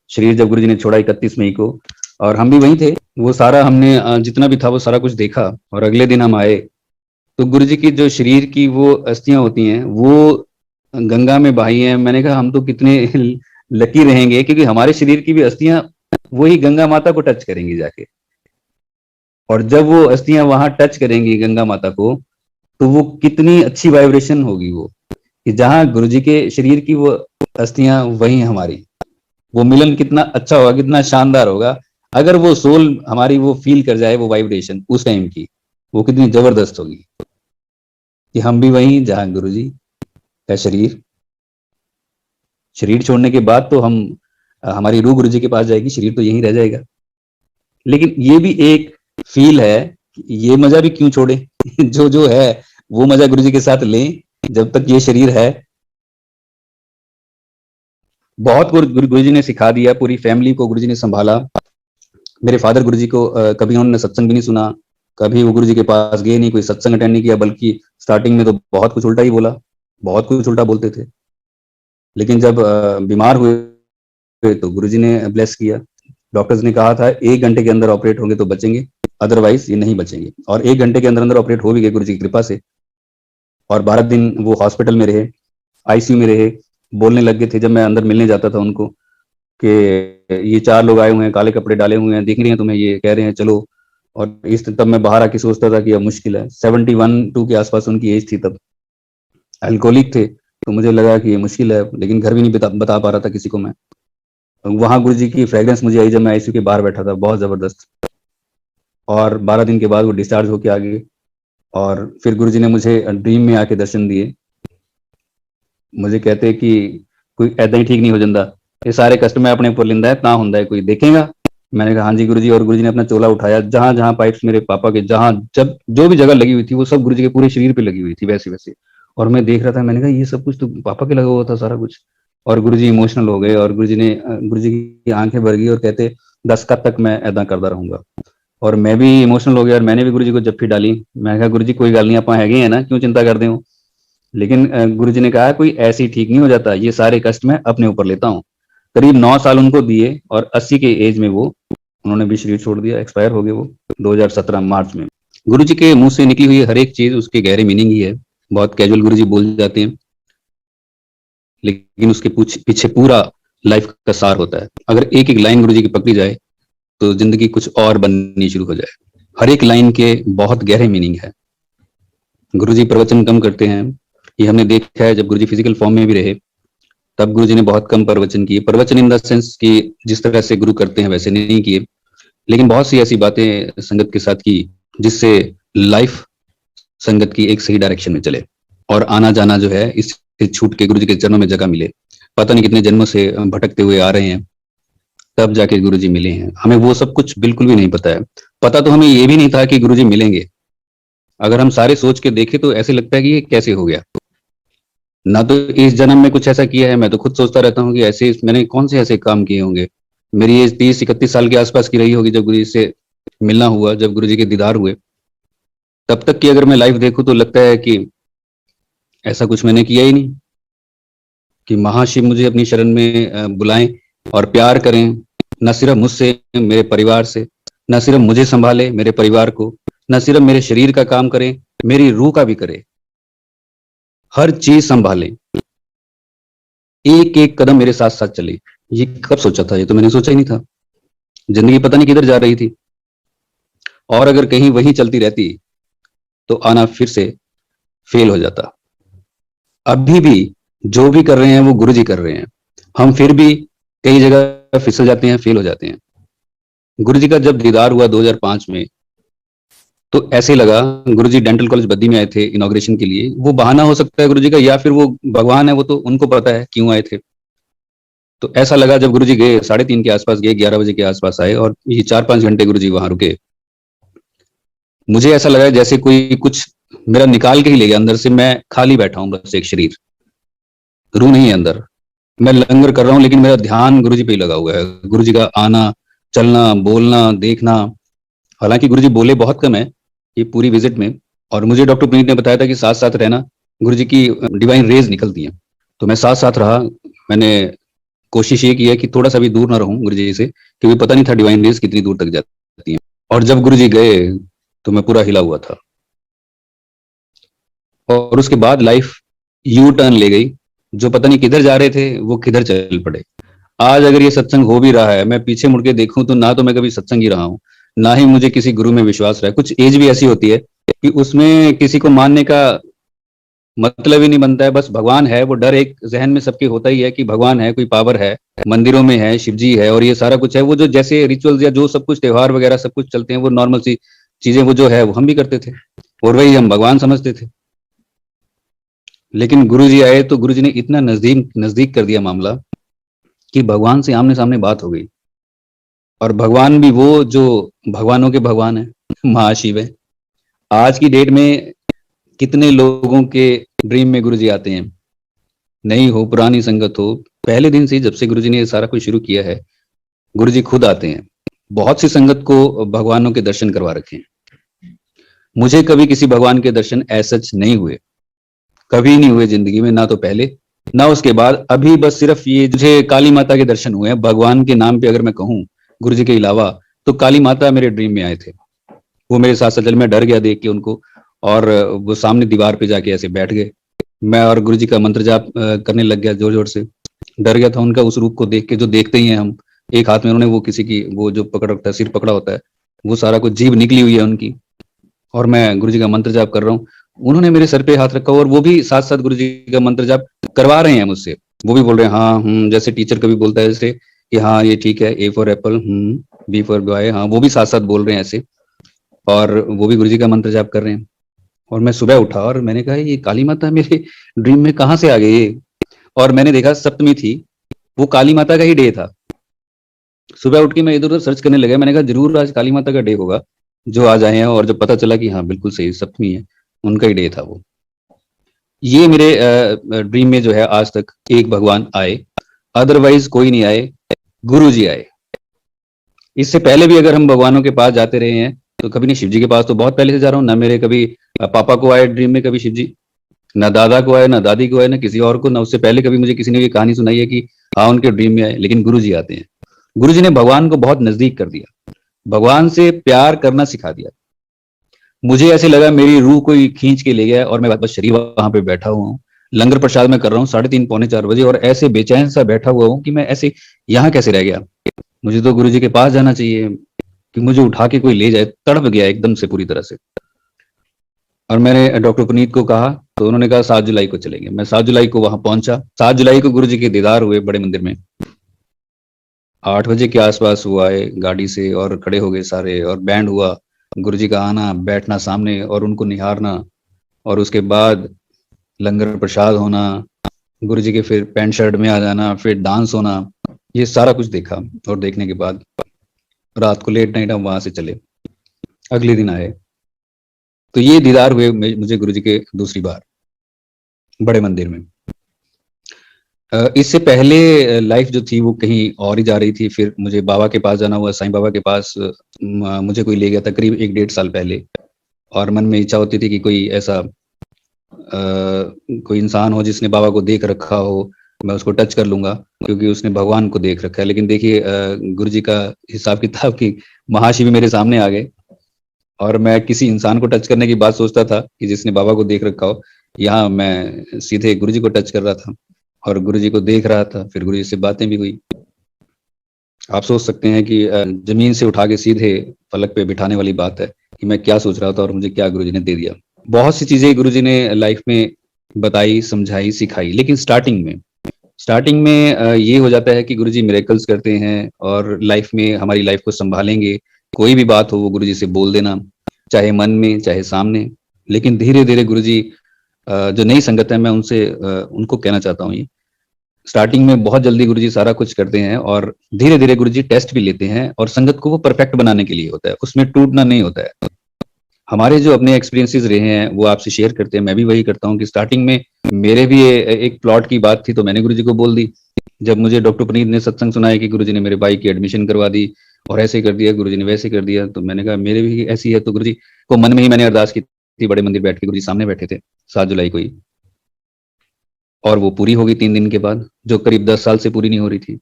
शरीर जब गुरुजी ने छोड़ा 31 मई को, और हम भी वहीं थे। वो सारा हमने जितना भी था वो सारा कुछ देखा, और अगले दिन हम आए तो गुरुजी की जो शरीर की वो अस्थियां होती हैं वो गंगा में बही हैं। मैंने कहा हम तो कितने लकी रहेंगे, क्योंकि हमारे शरीर की भी अस्थियां वही गंगा माता को टच करेंगी जाके, और जब वो अस्थियां वहां टच करेंगी गंगा माता को, तो वो कितनी अच्छी वाइब्रेशन होगी वो, कि जहां गुरुजी के शरीर की वो अस्थियां वही हमारी, वो मिलन कितना अच्छा होगा, कितना शानदार होगा। अगर वो सोल हमारी वो फील कर जाए वो वाइब्रेशन उस टाइम की, वो कितनी जबरदस्त होगी, कि हम भी वहीं जहां गुरुजी का शरीर, शरीर छोड़ने के बाद तो हम हमारी रूह गुरुजी के पास जाएगी, शरीर तो यहीं रह जाएगा। लेकिन ये भी एक फील है, ये मजा भी क्यों छोड़े जो जो है वो मजा गुरुजी के साथ लें जब तक ये शरीर है। बहुत गुरुजी ने सिखा दिया, पूरी फैमिली को गुरुजी ने संभाला। मेरे फादर गुरुजी को कभी उन्होंने सत्संग भी नहीं सुना, कभी वो गुरुजी के पास गए नहीं, कोई सत्संग अटेंड नहीं किया, बल्कि स्टार्टिंग में तो बहुत कुछ उल्टा ही बोला, बहुत कुछ उल्टा बोलते थे। लेकिन जब बीमार हुए तो गुरुजी ने ब्लेस किया। डॉक्टर्स ने कहा था 1 घंटे के अंदर ऑपरेट होंगे तो बचेंगे, अदरवाइज ये नहीं बचेंगे, और 1 घंटे के अंदर अंदर ऑपरेट हो भी गए गुरुजी की कृपा से। और 12 दिन वो हॉस्पिटल में रहे, आईसीयू में रहे। बोलने लग गए थे जब मैं अंदर मिलने जाता था उनको, कि ये 4 लोग आए हुए हैं, काले कपड़े डाले हुए हैं, देख रहे हैं तुम्हें, ये कह रहे हैं चलो। और इस तब मैं बाहर आके सोचता था कि अब मुश्किल है। 71-2 के आसपास उनकी एज थी तब, अल्कोहलिक थे, तो मुझे लगा कि ये मुश्किल है, लेकिन घर भी नहीं बता पा रहा था किसी को मैं। वहां गुरुजी की फ्रेग्रेंस मुझे आई जब मैं आईसीयू के बाहर बैठा था, बहुत जबरदस्त। और 12 दिन के बाद वो डिस्चार्ज होके आ गए, और फिर गुरुजी ने मुझे ड्रीम में आके दर्शन दिए। मुझे कहते कि कोई ऐदा ही ठीक नहीं हो जाता, ये सारे कष्ट मैं अपने ऊपर लिंदा है, ता हुंदा है कोई देखेगा। मैंने कहा हाँ जी गुरुजी। और गुरुजी ने अपना चोला उठाया, जहां जहां पाइप्स मेरे पापा के, जहां जब जो भी जगह लगी हुई थी वो सब गुरुजी के पूरे शरीर पे लगी हुई थी, वैसे वैसे। और मैं देख रहा था, मैंने कहा ये सब कुछ तो पापा के लगा हुआ था सारा कुछ। और गुरुजी इमोशनल हो गए, और गुरुजी की आंखें भर गई, और कहते 10 कब तक मैं ऐदा करता रहूंगा। और मैं भी इमोशनल हो गया, और मैंने भी गुरुजी को जप्फी डाली। मैं कहा गुरुजी कोई गल नहीं, आप हैगे हैं ना, क्यों चिंता करते हो। लेकिन गुरुजी ने कहा कोई ऐसे ही ठीक नहीं हो जाता, ये सारे कष्ट मैं अपने ऊपर लेता हूँ। करीब 9 साल उनको दिए, और 80 के एज में वो उन्होंने भी शरीर छोड़ दिया, एक्सपायर हो गए वो 2017 मार्च में। गुरुजी के मुंह से निकली हुई हर एक चीज उसके गहरे मीनिंग ही है। बहुत कैजुअल गुरुजी बोल जाते हैं, लेकिन उसके पीछे पूरा लाइफ का सार होता है। अगर एक एक लाइन गुरुजी की पकड़ी जाए तो जिंदगी कुछ और बननी शुरू हो जाए। हर एक लाइन के बहुत गहरे मीनिंग है। गुरुजी प्रवचन कम करते हैं, ये हमने देखा है। जब गुरुजी फिजिकल फॉर्म में भी रहे तब गुरुजी ने बहुत कम प्रवचन किए। प्रवचन इन द सेंस कि जिस तरह से गुरु करते हैं वैसे नहीं किए, लेकिन बहुत सी ऐसी बातें संगत के साथ की जिससे लाइफ संगत की एक सही डायरेक्शन में चले, और आना जाना जो है इससे छूट के गुरुजी के चरणों में जगह मिले। पता नहीं कितने जन्मों से भटकते हुए आ रहे हैं, तब जाके गुरुजी मिले हैं। हमें वो सब कुछ बिल्कुल भी नहीं पता है। पता तो हमें ये भी नहीं था कि गुरुजी मिलेंगे। अगर हम सारे सोच के देखें तो ऐसे लगता है कि ये कैसे हो गया। ना तो इस जन्म में कुछ ऐसा किया है, मैं तो खुद सोचता रहता हूँ कि ऐसे मैंने कौन से ऐसे काम किए होंगे। मेरी एज 30-31 साल के आसपास की रही होगी जब गुरुजी से मिलना हुआ, जब गुरुजी के दीदार हुए। तब तक की अगर मैं लाइफ देखूं तो लगता है कि ऐसा कुछ मैंने किया ही नहीं, कि महाशिव मुझे अपनी शरण में बुलाएं और प्यार करें, न सिर्फ मुझसे, मेरे परिवार से। न सिर्फ मुझे संभाले, मेरे परिवार को। न सिर्फ मेरे शरीर का काम करें, मेरी रूह का भी करे। हर चीज संभालें, एक एक कदम मेरे साथ साथ चले। ये कब सोचा था? ये तो मैंने सोचा ही नहीं था। जिंदगी पता नहीं किधर जा रही थी, और अगर कहीं वही चलती रहती तो आना फिर से फेल हो जाता। अभी भी जो भी कर रहे हैं वो गुरुजी कर रहे हैं, हम फिर भी कई जगह फिसल जाते हैं, फेल हो जाते हैं। गुरुजी का जब दीदार हुआ 2005 में, तो ऐसे लगा, गुरुजी डेंटल कॉलेज बद्दी में आए थे इनॉग्रेशन के लिए। वो बहाना हो सकता है गुरुजी का, या फिर वो भगवान है, वो तो उनको पता है क्यों आए थे। तो ऐसा लगा जब गुरुजी गए 3:30 के आसपास गए, 11 बजे के आसपास आए, और ये 4-5 घंटे गुरुजी वहां रुके। मुझे ऐसा लगा जैसे कोई कुछ मेरा निकाल के ही ले गया अंदर से। मैं खाली बैठा हूं, बस एक शरीर, रूह नहीं है अंदर। मैं लंगर कर रहा हूं, लेकिन मेरा ध्यान गुरुजी पे ही लगा हुआ है। गुरुजी का आना, चलना, बोलना, देखना। हालांकि गुरुजी बोले बहुत कम है ये पूरी विजिट में, और मुझे डॉक्टर पुनीत ने बताया था कि साथ साथ रहना, गुरुजी की डिवाइन रेज निकलती हैं। तो मैं साथ साथ रहा। मैंने कोशिश ये की है कि थोड़ा सा भी दूर ना रहूं गुरु जी से, क्योंकि पता नहीं था डिवाइन रेस कितनी दूर तक जाती हैं। और जब गुरु जी गए तो मैं पूरा हिला हुआ था, और उसके बाद लाइफ यू टर्न ले गई। जो पता नहीं किधर जा रहे थे वो किधर चल पड़े। आज अगर ये सत्संग हो भी रहा है, मैं पीछे मुड़ के देखूं तो ना तो मैं कभी सत्संग ही रहा हूं, ना ही मुझे किसी गुरु में विश्वास रहा है। कुछ एज भी ऐसी होती है कि उसमें किसी को मानने का मतलब ही नहीं बनता है। बस भगवान है, वो डर एक जहन में सबके होता ही है कि भगवान है, कोई पावर है, मंदिरों में है, शिव जी है और ये सारा कुछ है। वो जो जैसे रिचुअल्स या जो सब कुछ त्योहार वगैरह सब कुछ चलते हैं, वो नॉर्मल सी चीजें वो जो है वो हम भी करते थे, और वही हम भगवान समझते थे। लेकिन गुरु जी आए तो गुरु जी ने इतना नजदीक नजदीक कर दिया मामला कि भगवान से आमने सामने बात हो गई। और भगवान भी वो जो भगवानों के भगवान है, महाशिव है। आज की डेट में कितने लोगों के ड्रीम में गुरु जी आते हैं, नई हो पुरानी संगत हो, पहले दिन से ही जब से गुरु जी ने ये सारा कुछ शुरू किया है, गुरु जी खुद आते हैं। बहुत सी संगत को भगवानों के दर्शन करवा रखे हैं। मुझे कभी किसी भगवान के दर्शन ऐसा नहीं हुए, कभी नहीं हुए जिंदगी में, ना तो पहले ना उसके बाद। अभी बस सिर्फ ये मुझे काली माता के दर्शन हुए हैं। भगवान के नाम पे अगर मैं कहूँ गुरु जी के अलावा, तो काली माता मेरे ड्रीम में आए थे। वो मेरे साथ साथ चल, मैं डर गया देख के उनको, और वो सामने दीवार पे जाके ऐसे बैठ गए। मैं और गुरु जी का मंत्र जाप करने लग गया जोर जोर से। डर गया था उनका उस रूप को देख के, जो देखते ही हैं हम। एक हाथ में उन्होंने वो किसी की वो जो पकड़ रखता है, सिर पकड़ा होता है, वो सारा कुछ जीभ निकली हुई है उनकी, और मैं गुरु जी का मंत्र जाप कर रहा हूँ। उन्होंने मेरे सर पे हाथ रखा और वो भी साथ साथ गुरु जी का मंत्र जाप करवा रहे हैं मुझसे। वो भी बोल रहे हैं हाँ जैसे टीचर कभी बोलता है ऐसे कि हाँ ये ठीक है, A for apple, B for boy, हाँ वो भी साथ साथ बोल रहे हैं ऐसे। और वो भी गुरु जी का मंत्र जाप कर रहे हैं। और मैं सुबह उठा और मैंने कहा ये काली माता मेरे ड्रीम में कहाँ से आ गई ये। और मैंने देखा सप्तमी थी, वो काली माता का ही डे था। सुबह उठ के मैं इधर उधर सर्च करने लगा, मैंने कहा जरूर आज काली माता का डे होगा जो आज आए हैं। और जब पता चला कि हाँ बिल्कुल सही सप्तमी है, उनका ही डे था वो। ये मेरे ड्रीम में जो है आज तक एक भगवान आए, अदरवाइज कोई नहीं आए, गुरु जी आए। इससे पहले भी अगर हम भगवानों के पास जाते रहे हैं तो कभी नहीं, शिव जी के पास तो बहुत पहले से जा रहा हूँ। ना मेरे कभी पापा को आए ड्रीम में कभी शिव जी, ना दादा को आए, ना दादी को आए, ना किसी और को, ना उससे पहले कभी मुझे किसी ने ये कहानी सुनाई है कि हाँ उनके ड्रीम में आए। लेकिन गुरु जी आते हैं। गुरु जी ने भगवान को बहुत नजदीक कर दिया, भगवान से प्यार करना सिखा दिया। मुझे ऐसे लगा मेरी रूह कोई खींच के ले गया और मैं बस शरीर वहां पे बैठा हुआ हूँ। लंगर प्रसाद में कर रहा हूँ 3:30 पौने 4 बजे, और ऐसे बेचैन सा बैठा हुआ हूँ कि मैं ऐसे यहाँ कैसे रह गया। मुझे तो गुरु जी के पास जाना चाहिए कि मुझे उठा के कोई ले जाए। तड़प गया एकदम से पूरी तरह से। और मैंने डॉक्टर पुनीत को कहा तो उन्होंने कहा 7 जुलाई को चलेंगे। मैं 7 जुलाई को वहां पहुंचा। 7 जुलाई को गुरु जी के दीदार हुए बड़े मंदिर में। 8 बजे के आसपास हुआ है गाड़ी से, और खड़े हो गए सारे, और बैंड हुआ। गुरु जी का आना, बैठना सामने और उनको निहारना, और उसके बाद लंगर प्रसाद होना, गुरु जी के फिर पैंट शर्ट में आ जाना, फिर डांस होना, ये सारा कुछ देखा। और देखने के बाद रात को लेट नाइट हम वहां से चले, अगले दिन आए। तो ये दीदार हुए मुझे गुरु जी के दूसरी बार बड़े मंदिर में। इससे पहले लाइफ जो थी वो कहीं और ही जा रही थी। फिर मुझे बाबा के पास जाना हुआ, साईं बाबा के पास मुझे कोई ले गया था करीब 1-1.5 साल पहले। और मन में इच्छा होती थी कि कोई ऐसा कोई इंसान हो जिसने बाबा को देख रखा हो, मैं उसको टच कर लूंगा क्योंकि उसने भगवान को देख रखा है। लेकिन देखिए गुरु जी का हिसाब किताब की महाशिव मेरे सामने आ गए, और मैं किसी इंसान को टच करने की बात सोचता था कि जिसने बाबा को देख रखा हो, यहाँ मैं सीधे गुरु जी को टच कर रहा था और गुरु जी को देख रहा था। फिर गुरु जी से बातें भी हुई। आप सोच सकते हैं कि जमीन से उठा के सीधे फलक पे बिठाने वाली बात है कि मैं क्या सोच रहा था और मुझे क्या गुरु जी ने दे दिया। बहुत सी चीजें गुरु जी ने लाइफ में बताई, समझाई, सिखाई। लेकिन स्टार्टिंग में ये हो जाता है कि गुरु जी मिरेकल्स करते हैं और लाइफ में हमारी लाइफ को संभालेंगे। कोई भी बात हो वो गुरु जी से बोल देना, चाहे मन में चाहे सामने। लेकिन धीरे धीरे गुरु जी जो नई संगत है, मैं उनसे उनको कहना चाहता हूँ ये, स्टार्टिंग में बहुत जल्दी गुरु जी सारा कुछ करते हैं और धीरे धीरे गुरु जी टेस्ट भी लेते हैं, और संगत को वो परफेक्ट बनाने के लिए होता है, उसमें टूटना नहीं होता है। हमारे जो अपने एक्सपीरियंसेस रहे हैं वो आपसे शेयर करते हैं। मैं भी वही करता हूँ कि स्टार्टिंग में मेरे भी एक प्लॉट की बात थी तो मैंने गुरु जी को बोल दी। जब मुझे डॉक्टर पुनीत ने सत्संग सुनाया कि गुरु जी ने मेरे भाई की एडमिशन करवा दी और ऐसे कर दिया, गुरु जी ने वैसे कर दिया, तो मैंने कहा मेरे भी ऐसी है। तो गुरु जी को मन में ही मैंने अरदास की थी, बड़े मंदिर बैठ के गुरु जी सामने बैठे थे 7 जुलाई को ही। और वो पूरी होगी 3 दिन के बाद, जो करीब 10 साल से पूरी नहीं हो रही थी।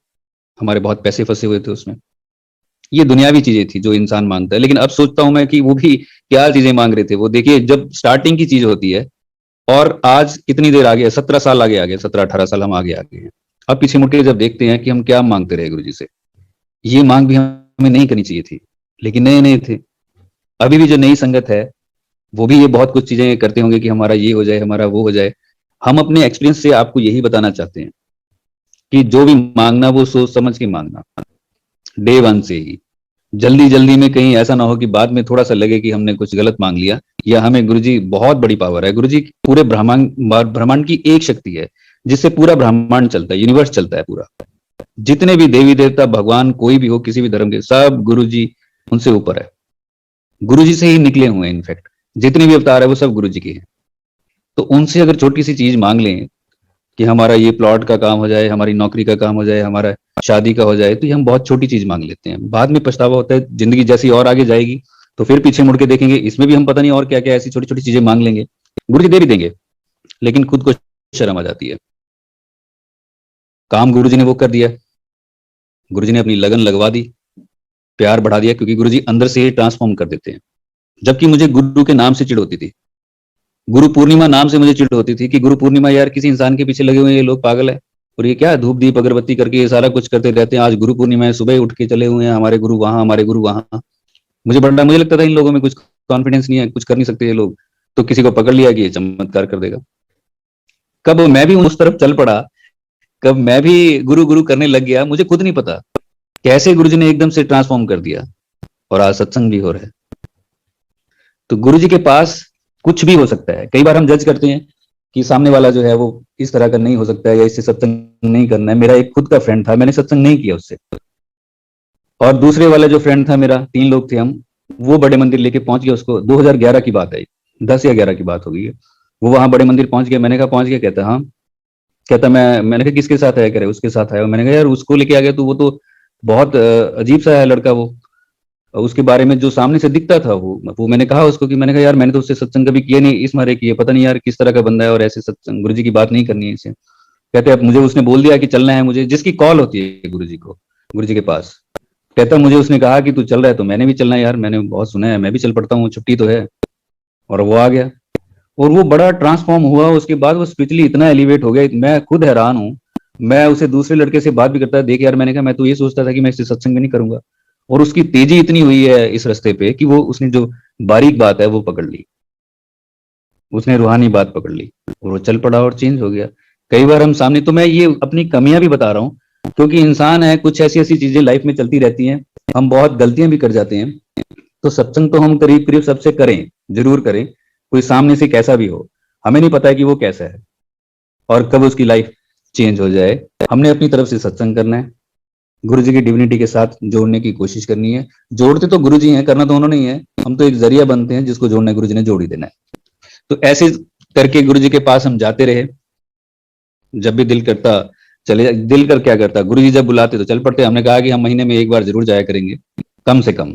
हमारे बहुत पैसे फंसे हुए थे उसमें। ये दुनियावी चीजें थी जो इंसान मांगता है, लेकिन अब सोचता हूं मैं कि वो भी क्या चीजें मांग रहे थे वो। देखिए, जब स्टार्टिंग की चीज होती है, और आज कितनी देर आगे, 17 साल आगे आ गए, 17-18 साल हम आगे आ गए हैं। अब पीछे मुड़ के जब देखते हैं कि हम क्या मांगते रहे गुरु जी से, ये मांग भी हमें नहीं करनी चाहिए थी, लेकिन नए नए थे। अभी भी जो नई संगत है, वो भी ये बहुत कुछ चीजें करते होंगे कि हमारा ये हो जाए, हमारा वो हो जाए। हम अपने एक्सपीरियंस से आपको यही बताना चाहते हैं कि जो भी मांगना वो सोच समझ के मांगना, डे वन से ही। जल्दी जल्दी में कहीं ऐसा ना हो कि बाद में थोड़ा सा लगे कि हमने कुछ गलत मांग लिया। या हमें गुरुजी, बहुत बड़ी पावर है गुरुजी, पूरे ब्रह्मांड ब्रह्मांड की एक शक्ति है जिससे पूरा ब्रह्मांड चलता है, यूनिवर्स चलता है पूरा। जितने भी देवी देवता, भगवान, कोई भी हो, किसी भी धर्म के, सब गुरुजी उनसे ऊपर है। गुरुजी से ही निकले हुए हैं। इनफैक्ट जितने भी अवतार है वो सब गुरुजी के हैं। तो उनसे अगर छोटी सी चीज मांग लें कि हमारा ये प्लॉट का काम हो जाए, हमारी नौकरी का काम हो जाए, हमारा शादी का हो जाए, तो ये हम बहुत छोटी चीज मांग लेते हैं। बाद में पछतावा होता है। जिंदगी जैसी और आगे जाएगी तो फिर पीछे मुड़ के देखेंगे, इसमें भी हम पता नहीं और क्या क्या ऐसी छोटी छोटी चीजें मांग लेंगे। गुरु जी दे भी देंगे, लेकिन खुद को शर्म आ जाती है। काम गुरु जी ने वो कर दिया, गुरु जी ने अपनी लगन लगवा दी, प्यार बढ़ा दिया, क्योंकि गुरु जी अंदर से ही ट्रांसफॉर्म कर देते हैं। जबकि मुझे गुरु के नाम से चिढ़ होती थी, गुरु पूर्णिमा नाम से मुझे चिढ़ होती थी कि गुरु पूर्णिमा, यार किसी इंसान के पीछे लगे हुए हैं ये लोग, पागल है। और ये क्या धूप दीप अगरबत्ती करके ये सारा कुछ करते रहते हैं। आज गुरु पूर्णिमा है, सुबह उठ के चले हुए हैं, हमारे गुरु वहां, हमारे गुरु वहां। मुझे लगता था इन लोगों में कुछ कॉन्फिडेंस नहीं है, कुछ कर नहीं सकते ये लोग, तो किसी को पकड़ लिया कि ये चमत्कार कर देगा। कब मैं भी उस तरफ चल पड़ा, कब मैं भी गुरु गुरु करने लग गया, मुझे खुद नहीं पता कैसे गुरु जी ने एकदम से ट्रांसफॉर्म कर दिया। और आज सत्संग भी हो रहा है। तो गुरु जी के पास कुछ भी हो सकता है। कई बार हम जज करते हैं कि सामने वाला जो है वो इस तरह का नहीं हो सकता है, या इससे सत्संग नहीं करना है। मेरा एक खुद का फ्रेंड था, मैंने सत्संग नहीं किया उससे। और दूसरे वाला जो फ्रेंड था मेरा, 3 लोग थे हम, वो बड़े मंदिर लेके पहुंच गया। उसको 2011 की बात है, 10 या 11 की बात हो गई है। वो वहां बड़े मंदिर पहुंच गया। मैंने कहा पहुंच गया? कहता हाँ। कहता मैंने कहा किसके साथ आया? करे उसके साथ आया। मैंने कहा यार उसको लेके आ गया तो वो तो बहुत अजीब सा है लड़का वो। उसके बारे में जो सामने से दिखता था वो मैंने कहा उसको, कि मैंने कहा यार मैंने तो उससे सत्संग कभी किया नहीं, इस मारे किए, पता नहीं यार किस तरह का बंदा है, और ऐसे सत्संग गुरु जी की बात नहीं करनी है इसे। कहते अब मुझे उसने बोल दिया कि चलना है मुझे, जिसकी कॉल होती है गुरु जी को, गुरु जी के पास। कहता मुझे उसने कहा कि तू चल रहा है तो मैंने भी चलना है यार, मैंने बहुत सुना है, मैं भी चल पड़ता हूँ, छुट्टी तो है। और वो आ गया, और वो बड़ा ट्रांसफॉर्म हुआ। उसके बाद वो स्पिरिचुअली इतना एलिवेट हो गया, मैं खुद हैरान हूँ। मैं उसे दूसरे लड़के से बात भी करता है, देख यार, मैंने कहा मैं तो ये सोचता था कि मैं इससे सत्संग भी नहीं करूंगा, और उसकी तेजी इतनी हुई है इस रास्ते पे कि वो उसने जो बारीक बात है वो पकड़ ली, उसने रूहानी बात पकड़ ली, और वो चल पड़ा और चेंज हो गया। कई बार हम सामने, तो मैं ये अपनी कमियां भी बता रहा हूँ, क्योंकि इंसान है, कुछ ऐसी ऐसी चीजें लाइफ में चलती रहती हैं, हम बहुत गलतियां भी कर जाते हैं। तो सत्संग तो हम करीब करीब सबसे करें, जरूर करें, कोई सामने से कैसा भी हो। हमें नहीं पता है कि वो कैसा है और कब उसकी लाइफ चेंज हो जाए। हमने अपनी तरफ से सत्संग करना है, गुरु जी की डिविनिटी के साथ जोड़ने की कोशिश करनी है। जोड़ते तो गुरु जी हैं, करना तो उन्होंने ही है, हम तो एक जरिया बनते हैं, जिसको जोड़ना है गुरु जी ने जोड़ ही देना है। तो ऐसे करके गुरु जी के पास हम जाते रहे। जब भी दिल करता चले, दिल कर क्या करता, गुरु जी जब बुलाते तो चल पड़ते। हमने कहा कि हम महीने में एक बार जरूर जाया करेंगे, कम से कम,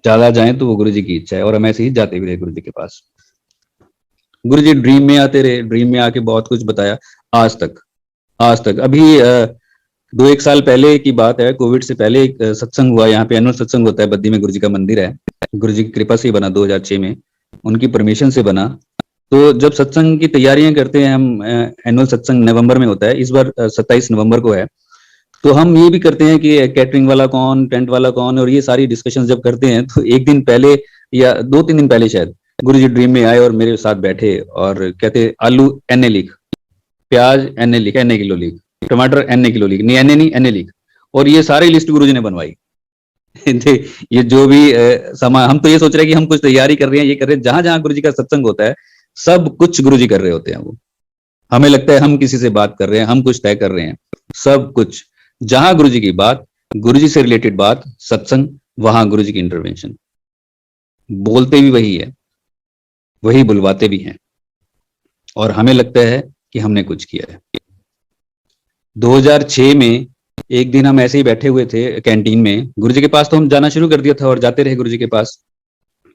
ज्यादा जाएं तो वो गुरु जी की इच्छा है। और हम ऐसे ही जाते भी रहे गुरु जी के पास। गुरु जी ड्रीम में आते रहे, ड्रीम में आके बहुत कुछ बताया। आज तक अभी 2-1 साल पहले की बात है, कोविड से पहले एक सत्संग हुआ यहाँ पे, एनुअल सत्संग होता है बद्दी में, गुरु जी का मंदिर है। गुरु जी की कृपा से ही बना 2006 में, उनकी परमिशन से बना। तो जब सत्संग की तैयारियां करते हैं हम, एनुअल सत्संग नवंबर में होता है, इस बार 27 नवंबर को है। तो हम ये भी करते हैं कि कैटरिंग वाला कौन, टेंट वाला कौन, और ये सारी डिस्कशन जब करते हैं, तो एक दिन पहले या 2-3 दिन पहले शायद गुरु जी ड्रीम में आए और मेरे साथ बैठे और कहते आलू एन लिख, प्याज एन लिख, एन किलो लिख, टमाटर एन किलो लिख, नहीं एन नहीं एन लिख। और ये सारी लिस्ट गुरु जी ने बनवाई। ये जो भी सामान, हम तो ये सोच रहे हैं कि हम कुछ तैयारी कर रहे हैं, ये कर रहे हैं। जहां जहां गुरु जी का सत्संग होता है, सब कुछ गुरु जी कर रहे होते हैं। वो हमें लगता है हम किसी से बात कर रहे हैं, हम कुछ तय कर रहे हैं। सब कुछ जहां गुरु जी की बात, गुरु जी से रिलेटेड बात, सत्संग, वहां गुरु जी की इंटरवेंशन। बोलते भी वही है, वही बुलवाते भी हैं, और हमें लगता है कि हमने कुछ किया है। 2006 में एक दिन हम ऐसे ही बैठे हुए थे कैंटीन में, गुरु जी के पास तो हम जाना शुरू कर दिया था और जाते रहे गुरु जी के पास।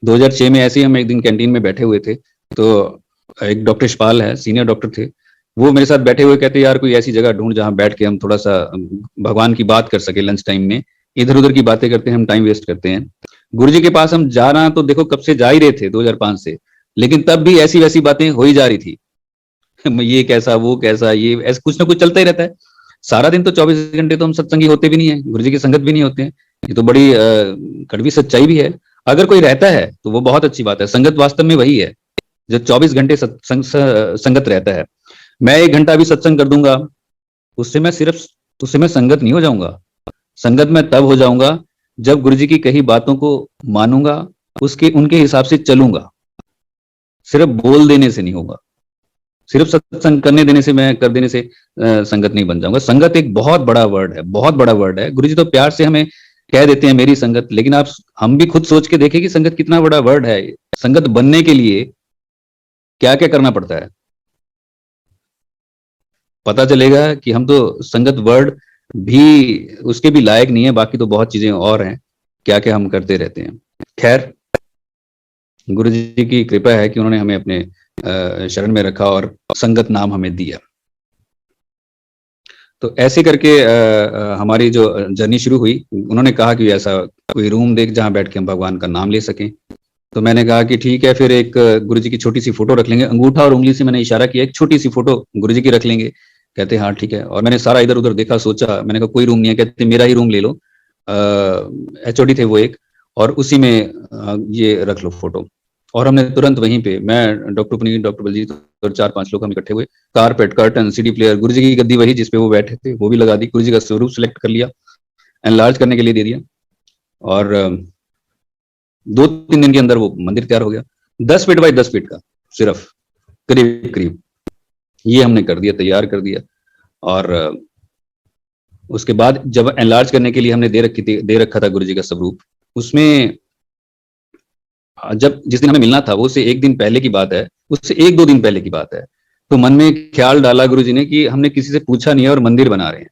2006 में ऐसे ही हम एक दिन कैंटीन में बैठे हुए थे, तो एक डॉक्टर यशपाल है, सीनियर डॉक्टर थे, वो मेरे साथ बैठे हुए कहते यार कोई ऐसी जगह ढूंढ जहां बैठ के हम थोड़ा सा भगवान की बात कर सके लंच टाइम में, इधर उधर की बातें करते हैं हम, टाइम वेस्ट करते हैं। गुरु जी के पास हम जाना तो देखो कब से जा ही रहे थे 2005 से, लेकिन तब भी ऐसी वैसी बातें हो ही जा रही थी। ये कैसा वो कैसा, ये ऐसा कुछ ना कुछ चलता ही रहता है। सारा दिन तो 24 घंटे तो हम सत्संगी होते भी नहीं है, गुरु जी की संगत भी नहीं होते हैं। ये तो बड़ी कड़वी सच्चाई भी है। अगर कोई रहता है तो वो बहुत अच्छी बात है, संगत वास्तव में वही है जो 24 घंटे संगत रहता है। मैं 1 घंटा भी सत्संग कर दूंगा, उससे मैं सिर्फ उससे मैं संगत नहीं हो जाऊंगा। संगत में तब हो जाऊंगा जब गुरु जी की कही बातों को मानूंगा, उसके उनके हिसाब से चलूंगा। सिर्फ बोल देने से नहीं होगा, सिर्फ सत्संग करने देने से, मैं कर देने से संगत नहीं बन जाऊंगा। संगत एक बहुत बड़ा वर्ड है, बहुत बड़ा वर्ड है। गुरु जी तो प्यार से हमें कह देते हैं मेरी संगत, लेकिन आप हम भी खुद सोच के देखें कि संगत कितना बड़ा वर्ड है। संगत बनने के लिए क्या क्या करना पड़ता है, पता चलेगा कि हम तो संगत वर्ड भी उसके भी लायक नहीं है, बाकी तो बहुत चीजें और हैं क्या क्या हम करते रहते हैं। खैर, गुरु जी की कृपा है कि उन्होंने हमें अपने शरण में रखा और संगत नाम हमें दिया। तो ऐसे करके हमारी जो जर्नी शुरू हुई। उन्होंने कहा कि ऐसा कोई रूम देख जहां बैठ के हम भगवान का नाम ले सकें। तो मैंने कहा कि ठीक है, फिर एक गुरु जी की छोटी सी फोटो रख लेंगे। अंगूठा और उंगली से मैंने इशारा किया, एक छोटी सी फोटो गुरु जी की रख लेंगे। कहते हाँ ठीक है। और मैंने सारा इधर उधर देखा, सोचा, मैंने कहा कोई रूम नहीं है। कहते मेरा ही रूम ले लो, HOD थे वो एक, और उसी में ये रख लो फोटो। और हमने तुरंत वहीं पे, मैं, डॉक्टर पुनीत, डॉक्टर बलजीत और 4-5 लोग हम इकट्ठे हुए। कारपेट, कर्टन, CD प्लेयर, गुरु जी की गद्दी वही जिसपे वो बैठे थे वो भी लगा दी। गुरु जी का स्वरूप सिलेक्ट कर लिया, एनलार्ज करने के लिए दे दिया। और 2-3 दिन के अंदर वो मंदिर तैयार हो गया, 10 फीट बाई 10 फीट का, सिर्फ करीब करीब ये हमने कर दिया, तैयार कर दिया। और उसके बाद जब एनलार्ज करने के लिए हमने दे रखा था गुरु जी का स्वरूप, उसमें जब जिस दिन हमें मिलना था वो उससे 1 दिन पहले की बात है, उससे 1-2 दिन पहले की बात है। तो मन में ख्याल डाला गुरु जी ने कि हमने किसी से पूछा नहीं है और मंदिर बना रहे हैं।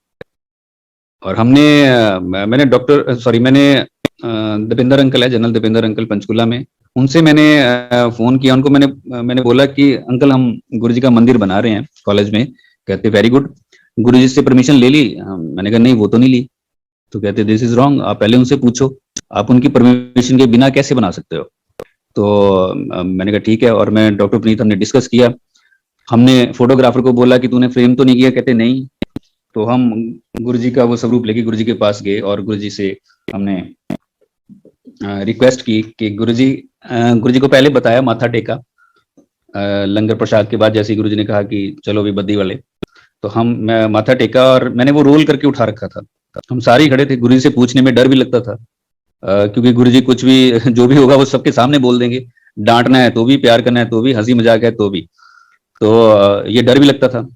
और मैंने दीपेंद्र अंकल है, जनरल दीपेंद्र अंकल पंचकुला में, उनसे मैंने फोन किया। उनको मैंने बोला कि अंकल हम गुरु जी का मंदिर बना रहे हैं कॉलेज में। कहते वेरी गुड, गुरु जी से परमिशन ले ली? मैंने कहा नहीं वो तो नहीं ली। तो कहते दिस इज रॉन्ग, आप पहले उनसे पूछो, आप उनकी परमिशन के बिना कैसे बना सकते हो। तो मैंने कहा ठीक है। और मैं डॉक्टर पुनीत हमने डिस्कस किया। हमने फोटोग्राफर को बोला कि तूने फ्रेम तो नहीं किया? कहते नहीं। तो हम गुरु जी का वो स्वरूप लेके गुरु जी के पास गए और गुरु जी से हमने रिक्वेस्ट की कि गुरु जी को पहले बताया, माथा टेका लंगर प्रसाद के बाद। जैसे ही गुरु जी ने कहा कि चलो भी बद्दी वाले, तो मैं माथा टेका और मैंने वो रोल करके उठा रखा था। हम सारे ही खड़े थे, गुरु जी से पूछने में डर भी लगता था, क्योंकि गुरु जी कुछ भी जो भी होगा वो सबके सामने बोल देंगे। डांटना है तो भी, प्यार करना है तो भी, हंसी मजाक है तो भी। तो ये डर भी लगता था।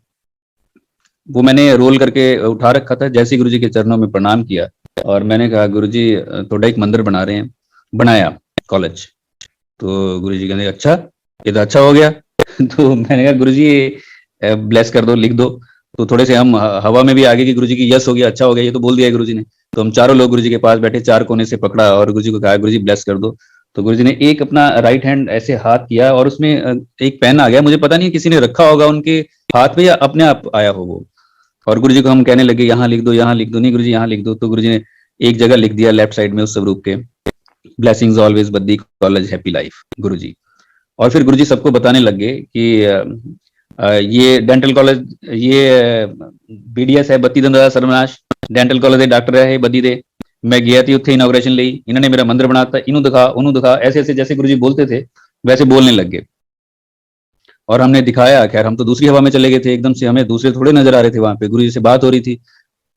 वो मैंने रोल करके उठा रखा था। जैसे ही गुरु जी के चरणों में प्रणाम किया और मैंने कहा गुरु जी थोड़ा एक मंदिर बना रहे हैं, बनाया कॉलेज। तो गुरु जी कहने अच्छा ये तो अच्छा हो गया। तो मैंने कहा गुरु जी ब्लेस कर दो, लिख दो। तो थोड़े से हम हवा में भी आगे कि गुरु जी की यस हो गया, अच्छा हो गया, ये तो बोल दिया गुरु जी ने। तो हम चारों लोग गुरु जी के पास बैठे, 4 कोने से पकड़ा और गुरु जी को कहा गुरु जी ब्लेस कर दो। तो गुरु जी ने एक अपना राइट हैंड ऐसे हाथ किया और उसमें एक पेन आ गया। मुझे पता नहीं किसी ने रखा होगा उनके हाथ में या अपने आप आया हो वो। और गुरु जी को हम कहने लगे यहाँ लिख दो, यहाँ लिख दो। नहीं गुरु जी यहाँ लिख दो। तो गुरु जी ने एक जगह लिख दिया लेफ्ट साइड में उस स्वरूप के, blessings always Baddi college happy life गुरु जी। और फिर गुरु जी सबको बताने लग गए कि ये डेंटल कॉलेज, ये BDS है बत्ती दंदा सर्वनाश डेंटल कॉलेज है, डॉक्टर है बद्दी दे। मैं गया थी उत्थे इनॉग्रेशन ली, इन्होंने मेरा मंदिर बनाता, इनू दिखा उन्होंने दिखा, ऐसे ऐसे जैसे गुरु जी बोलते थे वैसे बोलने लग गए। और हमने दिखाया। खैर हम तो दूसरी हवा में चले गए थे एकदम से, हमें दूसरे थोड़े नजर आ रहे थे। वहां पे गुरु जी से बात हो रही थी।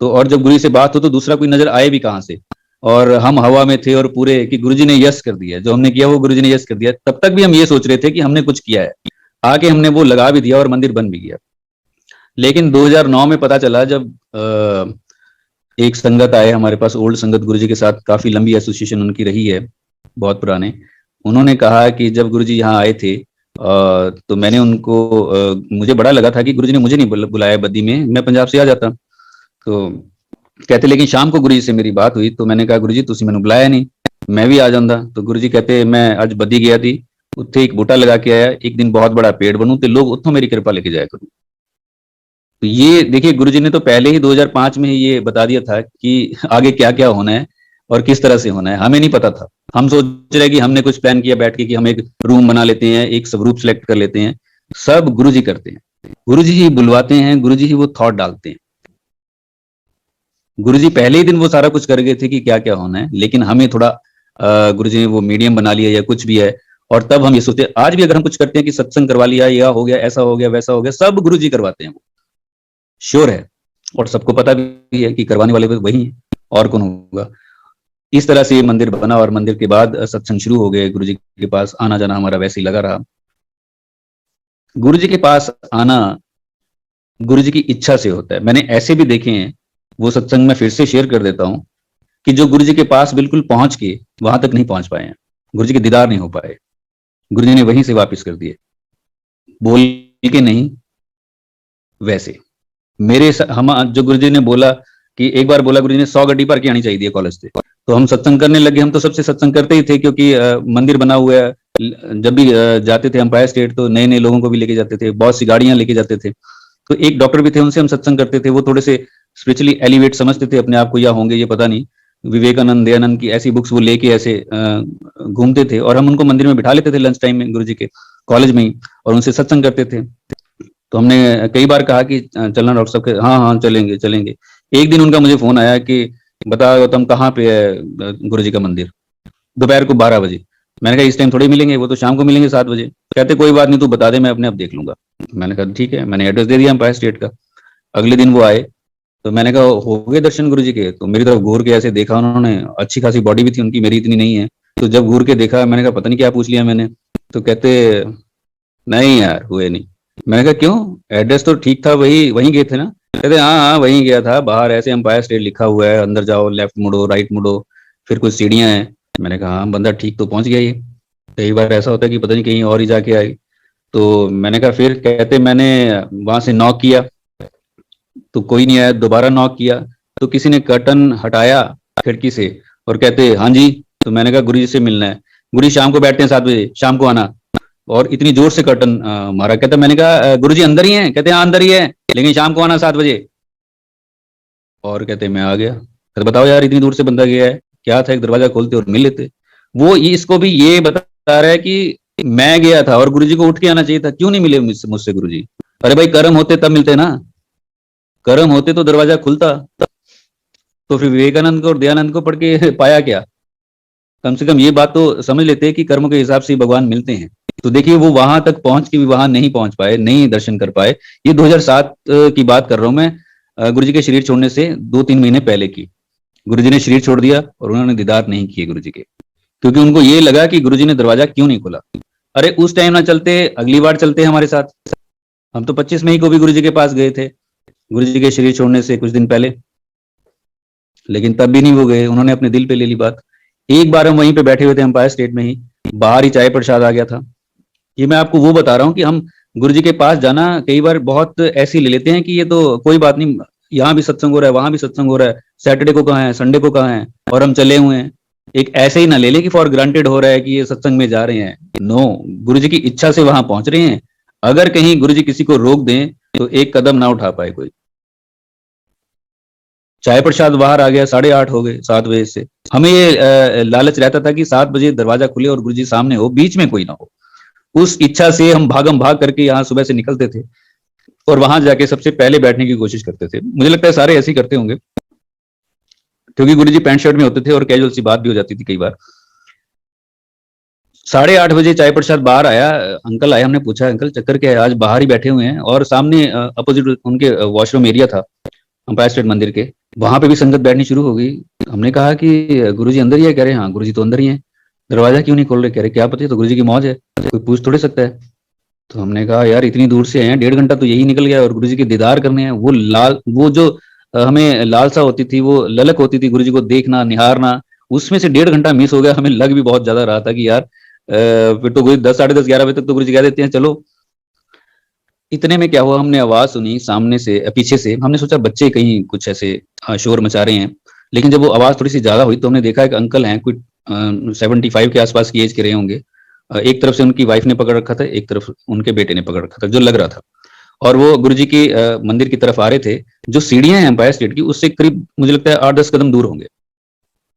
तो और जब गुरु जी से बात हो तो दूसरा कोई नजर आए भी कहां से। और हम हवा में थे और पूरे कि गुरु जी ने यस कर दिया, जो हमने किया वो गुरु जी ने यस कर दिया। तब तक भी हम ये सोच रहे थे कि हमने कुछ किया है, आके हमने वो लगा भी दिया और मंदिर बन भी गया। लेकिन 2009 में पता चला जब एक संगत आए हमारे पास, ओल्ड संगत, गुरु जी के साथ काफी लंबी एसोसिएशन उनकी रही है, बहुत पुराने। उन्होंने कहा कि जब गुरु जी यहाँ आए थे तो मैंने उनको मुझे बड़ा लगा था कि गुरु जी ने मुझे नहीं बुलाया बद्दी में, मैं पंजाब से आ जाता। तो कहते लेकिन शाम को गुरु जी से मेरी बात हुई तो मैंने कहा गुरु जी तुसी मैंने बुलाया नहीं, मैं भी आ जाता। तो गुरु जी कहते मैं अज बद्दी गया थी, उत्थे एक बूटा लगा के आया, एक दिन बहुत बड़ा पेड़ बनू तो लोग उत्थों मेरी कृपा लेके जाया करूँ। तो ये देखिए, गुरुजी ने तो पहले ही 2005 में ही ये बता दिया था कि आगे क्या क्या होना है और किस तरह से होना है। हमें नहीं पता था। हम सोच रहे कि हमने कुछ प्लान किया बैठ के कि हम एक रूम बना लेते हैं, एक सब ग्रुप सेलेक्ट कर लेते हैं। सब गुरुजी करते हैं, गुरुजी ही बुलवाते हैं, गुरुजी ही वो थॉट डालते हैं। गुरुजी पहले ही दिन वो सारा कुछ कर गए थे कि क्या क्या होना है, लेकिन हमें थोड़ा गुरुजी ने वो मीडियम बना लिया या कुछ भी है। और तब हम ये सोचते, आज भी अगर हम कुछ करते हैं कि सत्संग करवा लिया, या हो गया, ऐसा हो गया, वैसा हो गया, सब गुरुजी करवाते हैं, वो श्योर है। और सबको पता भी है कि करवाने वाले वही है, और कौन होगा। इस तरह से ये मंदिर बना, और मंदिर के बाद सत्संग शुरू हो गए। गुरुजी के पास आना जाना हमारा वैसे ही लगा रहा। गुरुजी के पास आना गुरुजी की इच्छा से होता है। मैंने ऐसे भी देखे हैं, वो सत्संग में फिर से शेयर कर देता हूं, कि जो गुरुजी के पास बिल्कुल पहुंच के वहां तक नहीं पहुंच पाए हैं, गुरुजी के दीदार नहीं हो पाए, गुरुजी ने वहीं से वापस कर दिए, बोल के नहीं, वैसे। हम जो गुरुजी ने बोला कि एक बार बोला गुरुजी ने 100 गड्डी भर के आनी चाहिए कॉलेज से, तो हम सत्संग करने लगे। हम तो सबसे सत्संग करते ही थे, क्योंकि मंदिर बना हुआ है। जब भी जाते थे एम्पायर स्टेट, तो नए नए लोगों को भी लेके जाते थे, बहुत सी गाड़ियां लेके जाते थे। तो एक डॉक्टर भी थे, उनसे हम सत्संग करते थे। वो थोड़े से स्पिरिचुअली एलिवेट समझते थे अपने आप को, या होंगे ये पता नहीं। विवेकानंद, दयानंद की ऐसी बुक्स वो लेके ऐसे घूमते थे, और हम उनको मंदिर में बिठा लेते थे लंच टाइम में, गुरुजी के कॉलेज में ही, और उनसे सत्संग करते थे। तो हमने कई बार कहा कि चलना डॉक्टर साहब के, हाँ हाँ चलेंगे चलेंगे। एक दिन उनका मुझे फोन आया कि बता गौतम कहाँ पे है गुरुजी का मंदिर, दोपहर को 12 बजे। मैंने कहा इस टाइम थोड़ी मिलेंगे, वो तो शाम को मिलेंगे 7 बजे। कहते कोई बात नहीं, तू बता दे, मैं अपने आप देख लूंगा। मैंने कहा ठीक है। मैंने एड्रेस दे दिया एम्पायर स्टेट का। अगले दिन वो आए, तो मैंने कहा हो गए दर्शन गुरुजी के? तो मेरी तरफ घूर के ऐसे देखा उन्होंने। अच्छी खासी बॉडी भी थी उनकी, मेरी इतनी नहीं है। तो जब घूर के देखा, मैंने कहा पता नहीं क्या पूछ लिया मैंने। तो कहते नहीं यार, हुए नहीं। मैंने कहा क्यों, एड्रेस तो ठीक था, वही वहीं गए थे ना? कहते हाँ हाँ वहीं गया था, बाहर ऐसे एम्पायर स्टेट लिखा हुआ है, अंदर जाओ, लेफ्ट मुड़ो, राइट मुड़ो, फिर कुछ सीढ़ियां हैं। मैंने कहा हाँ बंदा ठीक तो पहुंच गया ये। कई बार ऐसा होता है कि पता नहीं कहीं और ही जाके आए। तो मैंने कहा फिर? कहते मैंने वहां से नॉक किया तो कोई नहीं आया, दोबारा नॉक किया तो किसी ने कर्टन हटाया खिड़की से, और कहते हाँ जी। तो मैंने कहा गुरुजी से मिलना है। गुरुजी शाम को बैठते हैं 7 बजे, शाम को आना। और इतनी जोर से कर्टन मारा। कहता मैंने कहा गुरुजी अंदर ही हैं? कहते हाँ अंदर ही है, लेकिन शाम को आना 7 बजे। और कहते मैं आ गया। कहते बताओ यार, इतनी दूर से बंदा गया है, क्या था, एक दरवाजा खोलते और मिल लेते। वो इसको भी ये बता रहा है कि मैं गया था और गुरुजी को उठ के आना चाहिए था, क्यों नहीं मिले मुझसे गुरुजी? अरे भाई कर्म होते तब मिलते ना, कर्म होते तो दरवाजा खुलता। तो फिर विवेकानंद को और दयानंद को पढ़ के पाया क्या? कम से कम ये बात तो समझ लेते हैं कि कर्म के हिसाब से भगवान मिलते हैं। तो देखिए वो वहां तक पहुंच के भी वहां नहीं पहुंच पाए, नहीं दर्शन कर पाए। ये 2007 की बात कर रहा हूं मैं, गुरुजी के शरीर छोड़ने से 2-3 महीने पहले की। गुरुजी ने शरीर छोड़ दिया और उन्होंने दीदार नहीं किए गुरुजी के, क्योंकि उनको ये लगा कि गुरुजी ने दरवाजा क्यों नहीं खोला। अरे उस टाइम ना चलते, अगली बार चलते हमारे साथ। हम तो 25 मई को भी गुरुजी के पास गए थे, गुरुजी के शरीर छोड़ने से कुछ दिन पहले, लेकिन तब भी नहीं वो गए। उन्होंने अपने दिल पे ले ली बात। एक बार हम वहीं पे बैठे हुए थे एम्पायर स्टेट में ही, बाहर ही चाय प्रसाद आ गया था। ये मैं आपको वो बता रहा हूँ कि हम गुरुजी के पास जाना कई बार बहुत ऐसे ले लेते हैं कि ये तो कोई बात नहीं, यहाँ भी सत्संग हो रहा है, वहां भी सत्संग हो रहा है, सैटरडे को कहाँ है, संडे को कहाँ है, और हम चले हुए हैं। एक ऐसे ही ना ले लें कि फॉर ग्रांटेड हो रहा है कि ये सत्संग में जा रहे हैं। नो, गुरुजी की इच्छा से वहां पहुंच रहे हैं। अगर कहीं गुरुजी किसी को रोक दें तो एक कदम ना उठा पाए कोई। चाय प्रसाद बाहर आ गया, 8:30 हो गए, 7 बजे से। हमें ये लालच रहता था कि 7 बजे दरवाजा खुले और गुरुजी सामने हो, बीच में कोई ना हो। उस इच्छा से हम भागम भाग करके यहाँ सुबह से निकलते थे, और वहां जाके सबसे पहले बैठने की कोशिश करते थे। मुझे लगता है सारे ऐसे ही करते होंगे, क्योंकि गुरुजी पैंट शर्ट में होते थे और कैजुअल सी बात भी हो जाती थी कई बार। 8:30 बजे चाय प्रसाद बाहर आया, अंकल आया, हमने पूछा अंकल चक्कर क्या है, आज बाहर ही बैठे हुए हैं। और सामने अपोजिट उनके वॉशरूम एरिया था अंपायर स्टेट मंदिर के, वहां पे भी संगत बैठनी शुरू हो गई। हमने कहा कि गुरुजी अंदर ही है? कह रहे हाँ गुरुजी तो अंदर ही है। दरवाजा क्यों नहीं खोल रहे? कह रहे क्या पता, तो गुरुजी की मौज है, कोई पूछ थोड़े सकता है। तो हमने कहा यार इतनी दूर से आए हैं, 1.5 घंटा तो यही निकल गया, और गुरुजी के दीदार करने हैं। वो जो हमें लालसा होती थी, वो ललक होती थी गुरुजी को देखना, निहारना, उसमें से 1.5 घंटा मिस हो गया। हमें लग भी बहुत ज्यादा रहा था कि यार फिर तो गुरुजी 10, 10:30, 11 बजे तक तो गुरुजी कह देते हैं चलो। इतने में क्या हुआ, हमने आवाज सुनी सामने से, पीछे से। हमने सोचा बच्चे कहीं कुछ ऐसे शोर मचा रहे हैं, लेकिन जब वो आवाज थोड़ी सी ज्यादा हुई तो हमने देखा एक अंकल हैं, कुछ 75 के आसपास की एज के रहे होंगे। एक तरफ से उनकी वाइफ ने पकड़ रखा था, एक तरफ उनके बेटे ने पकड़ रखा था, जो लग रहा था। और वो गुरुजी की मंदिर की तरफ आ रहे थे। जो सीढ़ियां हैं एम्पायर स्टेट की, उससे करीब मुझे लगता है 8-10 कदम दूर होंगे,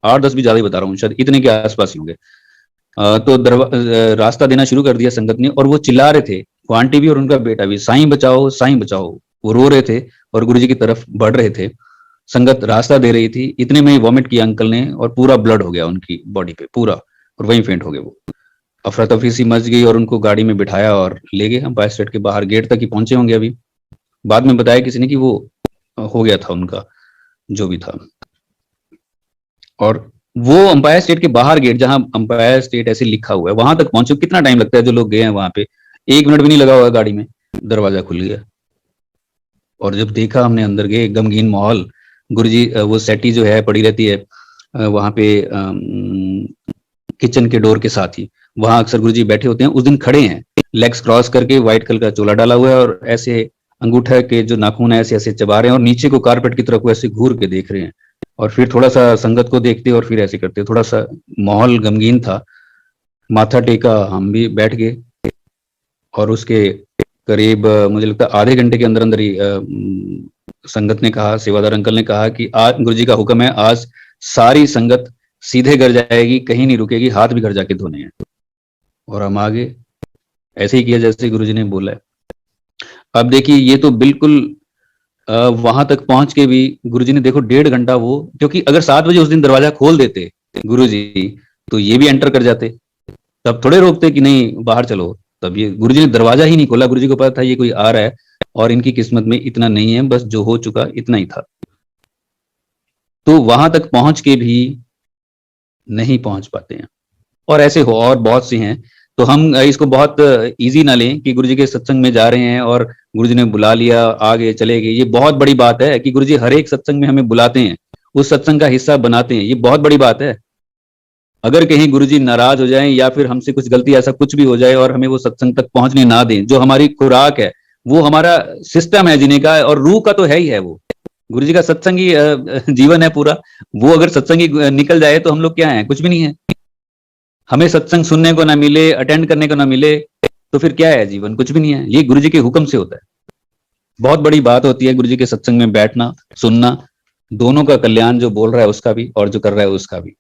8-10 भी ज्यादा ही बता रहा हूँ, शायद इतने के आसपास ही होंगे। तो रास्ता देना शुरू कर दिया संगत ने, और वो चिल्ला रहे थे, वो आंटी भी और उनका बेटा भी, साईं बचाओ साईं बचाओ। वो रो रहे थे और गुरुजी की तरफ बढ़ रहे थे। संगत रास्ता दे रही थी, इतने में ही वॉमिट किया अंकल ने, और पूरा ब्लड हो गया उनकी बॉडी पे पूरा, और वहीं फेंट हो गए वो। अफरा तफरी सी मच गई और उनको गाड़ी में बिठाया और ले गए। हम स्टेट के बाहर गेट तक ही पहुंचे होंगे अभी। बाद में बताया किसी ने कि वो हो गया था उनका, जो भी था। और वो अंपायर स्टेट के बाहर गेट, जहां अंपायर स्टेट ऐसे लिखा हुआ है, वहां तक पहुंचे कितना टाइम लगता है? जो लोग गए हैं वहां पे, 1 मिनट भी नहीं लगा हुआ गाड़ी में, दरवाजा खुल गया। और जब देखा हमने, अंदर गए, गमगीन माहौल। गुरुजी वो सेटी जो है पड़ी रहती है वहां पे किचन के डोर के साथ ही, वहां अक्सर गुरुजी बैठे होते हैं। उस दिन खड़े हैं, लेग्स क्रॉस करके, व्हाइट कलर का चोला डाला हुआ है, और ऐसे अंगूठा के जो नाखून है ऐसे ऐसे चबा रहे हैं, और नीचे को कारपेट की तरफ को ऐसे घूर के देख रहे हैं। और फिर थोड़ा सा संगत को देखते और फिर ऐसे करते। थोड़ा सा माहौल गमगीन था। माथा टेका, हम भी बैठ गए। और उसके करीब मुझे लगता है आधे घंटे के अंदर अंदर ही संगत ने कहा, सेवादार अंकल ने कहा कि आज गुरुजी का हुक्म है, आज सारी संगत सीधे घर जाएगी, कहीं नहीं रुकेगी, हाथ भी घर जाके धोने हैं। और हम आगे ऐसे ही किया जैसे गुरुजी ने बोला है। अब देखिए, ये तो बिल्कुल वहां तक पहुंच के भी गुरुजी ने देखो 1.5 घंटा वो, क्योंकि अगर 7 बजे उस दिन दरवाजा खोल देते गुरुजी, तो ये भी एंटर कर जाते। तब थोड़े रोकते कि नहीं बाहर चलो। तब ये गुरुजी ने दरवाजा ही नहीं खोला। गुरुजी को पता था ये कोई आ रहा है, और इनकी किस्मत में इतना नहीं है, बस जो हो चुका इतना ही था। तो वहां तक पहुंच के भी नहीं पहुंच पाते हैं। और ऐसे हो और बहुत से हैं। तो हम इसको बहुत इजी ना लें कि गुरुजी के सत्संग में जा रहे हैं और गुरुजी ने बुला लिया, आ गए चले गए। ये बहुत बड़ी बात है कि गुरुजी हर एक सत्संग में हमें बुलाते हैं, उस सत्संग का हिस्सा बनाते हैं। ये बहुत बड़ी बात है। अगर कहीं गुरुजी नाराज हो जाएं या फिर हमसे कुछ गलती, ऐसा कुछ भी हो जाए और हमें वो सत्संग तक पहुंचने ना दें, जो हमारी खुराक है, वो हमारा सिस्टम है जीने का, और रूह का तो है ही है वो। गुरुजी का सत्संग ही जीवन है पूरा। वो अगर सत्संग ही निकल जाए तो हम लोग क्या है? कुछ भी नहीं है। हमें सत्संग सुनने को ना मिले, अटेंड करने को ना मिले, तो फिर क्या है जीवन? कुछ भी नहीं है। ये गुरुजी के हुक्म से होता है। बहुत बड़ी बात होती है गुरुजी के सत्संग में बैठना, सुनना, दोनों का कल्याण, जो बोल रहा है उसका भी और जो कर रहा है उसका भी।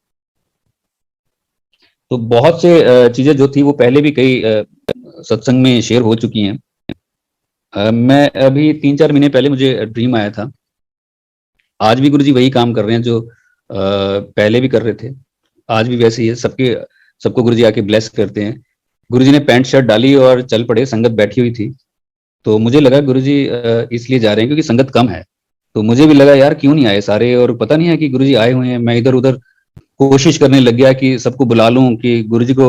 तो बहुत से चीजें जो थी वो पहले भी कई सत्संग में शेयर हो चुकी हैं। मैं अभी 3-4 महीने पहले मुझे ड्रीम आया था। आज भी गुरुजी वही काम कर रहे हैं जो पहले भी कर रहे थे, आज भी वैसे ही है। सबको गुरुजी आके ब्लेस करते हैं। गुरुजी ने पैंट शर्ट डाली और चल पड़े। संगत बैठी हुई थी, तो मुझे लगा गुरुजी इसलिए जा रहे हैं क्योंकि संगत कम है। तो मुझे भी लगा यार क्यों नहीं आए सारे, और पता नहीं है कि गुरुजी आए हुए हैं। मैं इधर उधर कोशिश करने लग गया कि सबको बुला लूं, कि गुरुजी को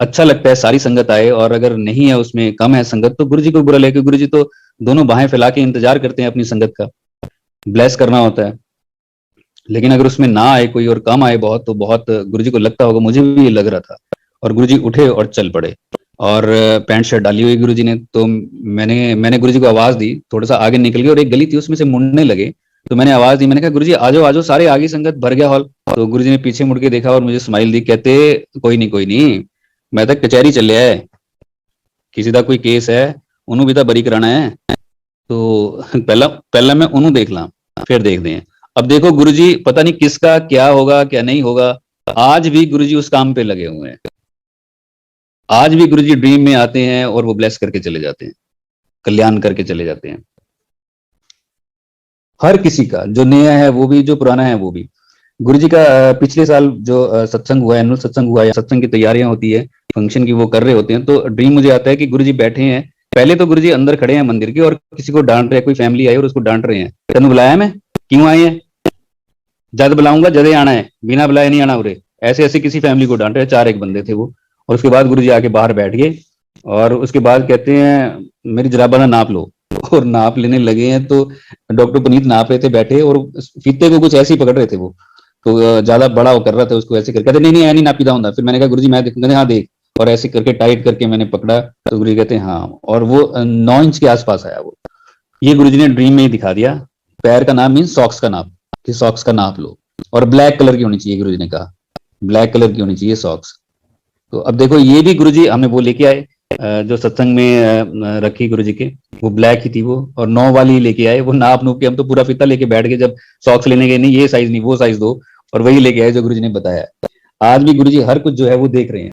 अच्छा लगता है सारी संगत आए, और अगर नहीं है उसमें कम है संगत तो गुरुजी को बुला ले, क्योंकि गुरुजी तो दोनों बाहें फैला के इंतजार करते हैं अपनी संगत का, ब्लेस करना होता है। लेकिन अगर उसमें ना आए कोई और कम आए बहुत, तो बहुत गुरुजी को लगता होगा, मुझे भी ये लग रहा था। और गुरुजी उठे और चल पड़े, और पैंट शर्ट डाली हुई गुरुजी ने। तो मैंने गुरुजी को आवाज दी, थोड़ा सा आगे निकल गए और एक गली थी उसमें से मुड़ने लगे। तो मैंने आवाज दी, मैंने कहा गुरुजी आ जाओ आ जाओ, सारे आगे, संगत भर गया हॉल। तो गुरुजी ने पीछे मुड़ के देखा और मुझे स्माइल दी, कहते कोई नहीं, मैं तो कचहरी चलिया है, किसी का कोई केस है, उन्होंने भी तो बरी कराना है। तो पहला पहला मैं उन्होंने देख ला, फिर देखते हैं। अब देखो गुरुजी पता नहीं किसका क्या होगा क्या नहीं होगा, आज भी गुरुजी उस काम पे लगे हुए हैं। आज भी गुरुजी ड्रीम में आते हैं और वो ब्लेस करके चले जाते हैं, कल्याण करके चले जाते हैं। हर किसी का, जो नया है वो भी, जो पुराना है वो भी। गुरुजी का पिछले साल जो सत्संग हुआ, एनुअल सत्संग हुआ, या सत्संग की तैयारियां होती है, फंक्शन की, वो कर रहे होते हैं। तो ड्रीम मुझे आता है कि गुरुजी बैठे हैं। पहले तो गुरुजी अंदर खड़े हैं मंदिर के, और किसी को डांट रहे हैं, कोई फैमिली आई और उसको डांट रहे हैं, तेन बुलाया मैं, क्यों आए हैं, जद बुलाऊंगा जदे आना है, बिना बुलाए नहीं आना उरे। ऐसे ऐसे किसी फैमिली को डांट रहे, 4 एक बंदे थे वो। और उसके बाद गुरुजी आके बाहर बैठ गए, और उसके बाद कहते हैं मेरी जराबा ना नाप लो। और नाप लेने लगे हैं। तो डॉक्टर पुनीत नाप रहे थे बैठे, और फीते को कुछ ऐसे ही पकड़ रहे थे वो। तो ज्यादा बड़ा वो कर रहा था उसको, ऐसे करके कहते नहीं नहीं नापी दाऊंगा। फिर मैंने कहा गुरुजी मैं देखूंगा, हाँ देख। और ऐसे करके टाइट करके मैंने पकड़ा, तो गुरुजी कहते हैं हाँ। और वो 9 इंच के आसपास आया वो। ये गुरुजी ने ड्रीम में ही दिखा दिया। पैर का नाप मीन सॉक्स का नाप, कि सॉक्स का नाप लो, और ब्लैक कलर की होनी चाहिए, गुरुजी ने कहा ब्लैक कलर की होनी चाहिए सॉक्स। तो अब देखो ये भी गुरुजी हमने वो लेके आए। जो सत्संग में रखी गुरुजी के, वो ब्लैक ही थी वो, और 9 वाली लेके आए, वो नाप नूप के हम तो पूरा फीता लेके बैठ गए, जब सॉक्स लेने गए, नहीं ये साइज नहीं वो साइज दो, और वही लेके आए जो गुरुजी ने बताया। आज भी गुरुजी हर कुछ जो है वो देख रहे हैं।